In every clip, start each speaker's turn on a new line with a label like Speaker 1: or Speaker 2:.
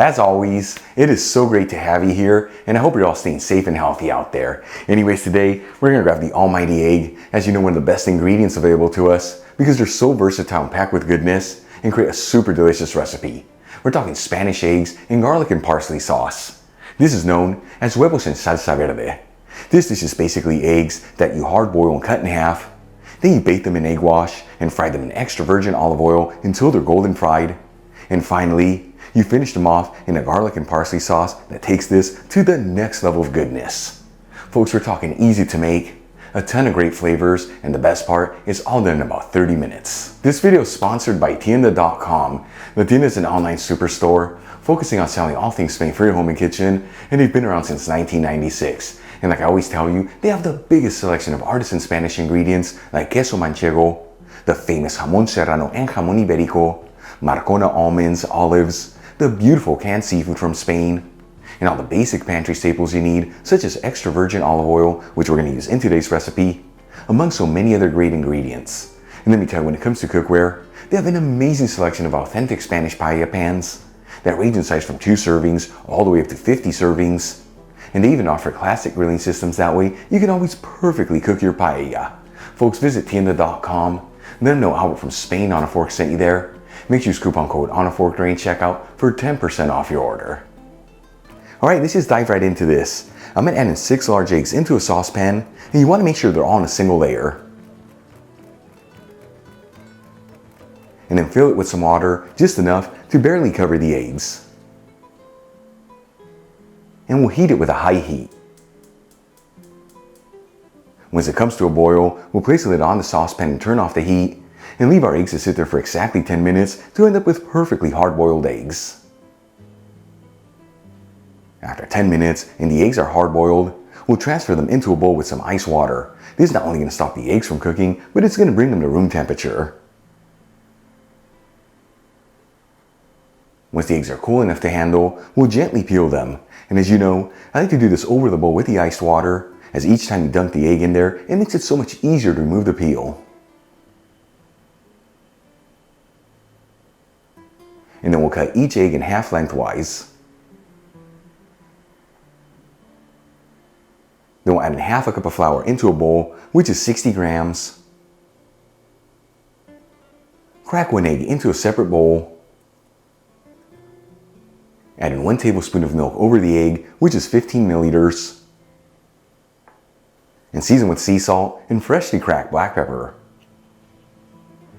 Speaker 1: As always, it is so great to have you here, and I hope you're all staying safe and healthy out there. Anyways, today we're gonna grab the almighty egg, as you know, one of the best ingredients available to us because they're so versatile and packed with goodness, and create a super delicious recipe. We're talking Spanish eggs and garlic and parsley sauce. This is known as Huevos en Salsa Verde. This dish is basically eggs that you hard boil and cut in half. Then you bake them in egg wash and fry them in extra virgin olive oil until they're golden fried. And finally, you finish them off in a garlic and parsley sauce that takes this to the next level of goodness. Folks, we're talking easy to make, a ton of great flavors, and the best part is all done in about 30 minutes. This video is sponsored by tienda.com. The Tienda is an online superstore focusing on selling all things Spain for your home and kitchen, and they've been around since 1996. And like I always tell you, they have the biggest selection of artisan Spanish ingredients like queso manchego, the famous jamón serrano and jamón ibérico, Marcona almonds, olives, the beautiful canned seafood from Spain, and all the basic pantry staples you need, such as extra virgin olive oil, which we're going to use in today's recipe, among so many other great ingredients. And let me tell you, when it comes to cookware, they have an amazing selection of authentic Spanish paella pans that range in size from 2 servings all the way up to 50 servings. And they even offer classic grilling systems, that way you can always perfectly cook your paella. Folks, visit tienda.com, let them know Albert from Spain on a Fork sent you there. Make sure you use coupon code on a fork during checkout for 10% off your order. Alright, let's just dive right into this. I'm going to add in 6 large eggs into a saucepan, and you want to make sure they're all in a single layer. And then fill it with some water, just enough to barely cover the eggs. And we'll heat it with a high heat. Once it comes to a boil, we'll place the lid on the saucepan and turn off the heat, and leave our eggs to sit there for exactly 10 minutes to end up with perfectly hard-boiled eggs. After 10 minutes and the eggs are hard-boiled, we'll transfer them into a bowl with some ice water. This is not only going to stop the eggs from cooking, but it's going to bring them to room temperature. Once the eggs are cool enough to handle, we'll gently peel them. And as you know, I like to do this over the bowl with the iced water, as each time you dunk the egg in there, it makes it so much easier to remove the peel. And then we'll cut each egg in half lengthwise. Then we'll add in half a cup of flour into a bowl, which is 60 grams. Crack 1 egg into a separate bowl. Add in 1 tablespoon of milk over the egg, which is 15 milliliters. And season with sea salt and freshly cracked black pepper.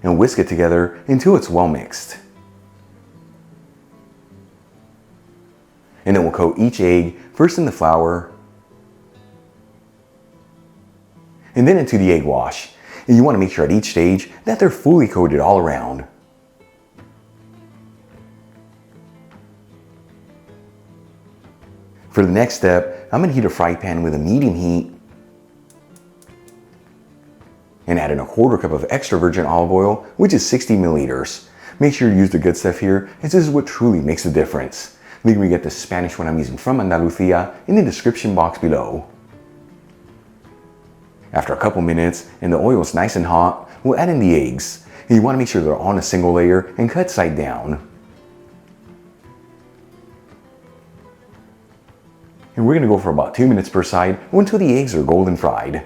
Speaker 1: And whisk it together until it's well mixed. And then we'll coat each egg first in the flour, and then into the egg wash. And you want to make sure at each stage that they're fully coated all around. For the next step, I'm going to heat a fry pan with a medium heat and add in 1/4 cup of extra virgin olive oil, which is 60 milliliters. Make sure you use the good stuff here, as this is what truly makes the difference. Link me get the Spanish one I'm using from Andalusia in the description box below. After a couple minutes and the oil is nice and hot, we'll add in the eggs. And you want to make sure they're on a single layer and cut side down. And we're going to go for about 2 minutes per side or until the eggs are golden fried.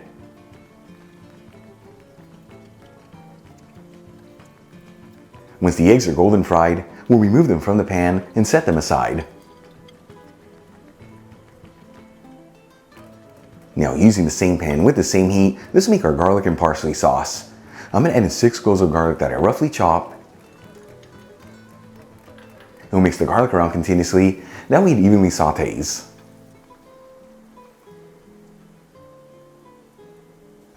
Speaker 1: Once the eggs are golden fried, we'll remove them from the pan and set them aside. Now, using the same pan with the same heat, let's make our garlic and parsley sauce. I'm going to add in 6 cloves of garlic that I roughly chopped. And we'll mix the garlic around continuously, that way it evenly sautés.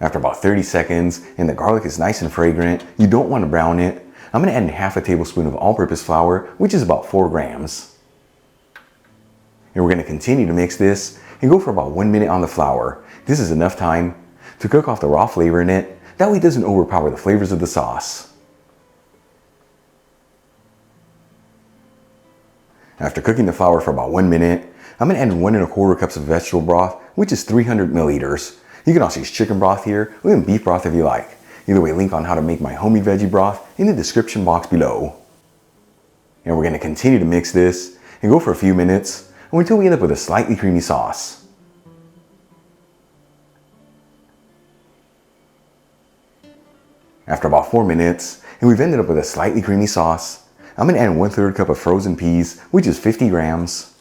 Speaker 1: After about 30 seconds and the garlic is nice and fragrant, you don't want to brown it, I'm going to add in half a tablespoon of all-purpose flour, which is about 4 grams. And we're going to continue to mix this and go for about 1 minute on the flour. This is enough time to cook off the raw flavor in it, that way it doesn't overpower the flavors of the sauce. After cooking the flour for about 1 minute, I'm going to add in 1 1/4 cups of vegetable broth, which is 300 milliliters. You can also use chicken broth here, or even beef broth if you like. Either way, link on how to make my homemade veggie broth in the description box below. And we're going to continue to mix this and go for a few minutes until we end up with a slightly creamy sauce. After about 4 minutes, and we've ended up with a slightly creamy sauce, I'm going to add 1/3 cup of frozen peas, which is 50 grams,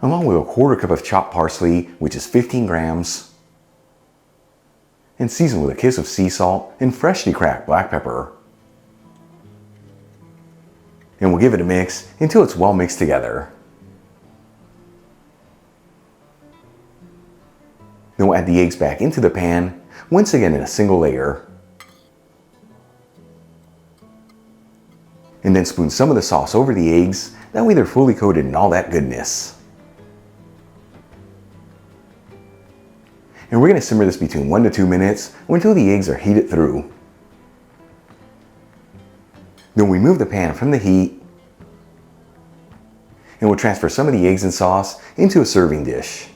Speaker 1: along with 1/4 cup of chopped parsley, which is 15 grams, and season with a kiss of sea salt and freshly cracked black pepper. And we'll give it a mix until it's well mixed together. Then we'll add the eggs back into the pan, once again in a single layer. And then spoon some of the sauce over the eggs, that way they're fully coated in all that goodness. And we're going to simmer this between 1 to 2 minutes until the eggs are heated through. Then we remove the pan from the heat, and we'll transfer some of the eggs and sauce into a serving dish.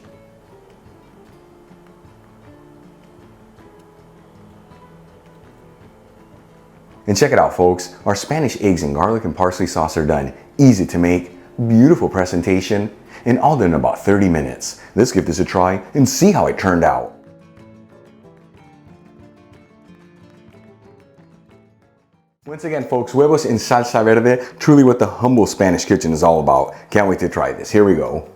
Speaker 1: And check it out, folks, our Spanish eggs and garlic and parsley sauce are done. Easy to make, beautiful presentation, and all done in about 30 minutes. Let's give this a try and see how it turned out. Once again, folks, huevos in salsa verde, truly what the humble Spanish kitchen is all about. Can't wait to try this. Here we go.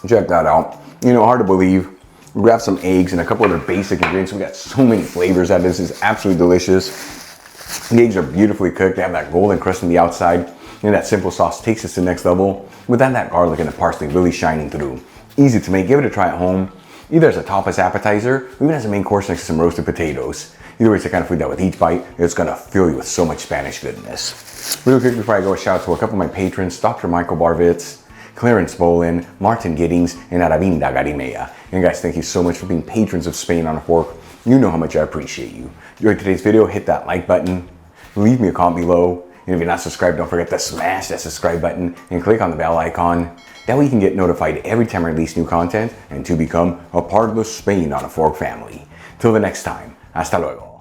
Speaker 1: Check that out. You know, hard to believe. We grab some eggs and a couple other basic ingredients. We got so many flavors out of this. It's absolutely delicious. The eggs are beautifully cooked. They have that golden crust on the outside. And that simple sauce takes us to the next level without that garlic and the parsley really shining through. Easy to make. Give it a try at home. Either as a tapas appetizer, or even as a main course next to some roasted potatoes. Either way, it's the kind of food that with each bite, it's going to fill you with so much Spanish goodness. Real quick before I go, a shout out to a couple of my patrons, Dr. Michael Barvitz, Clarence Bolin, Martin Giddings, and Aravinda Garimea. And guys, thank you so much for being patrons of Spain on a Fork. You know how much I appreciate you. If you enjoyed today's video, hit that like button, leave me a comment below, and if you're not subscribed, don't forget to smash that subscribe button and click on the bell icon. That way you can get notified every time I release new content and to become a part of the Spain on a Fork family. Till the next time, hasta luego.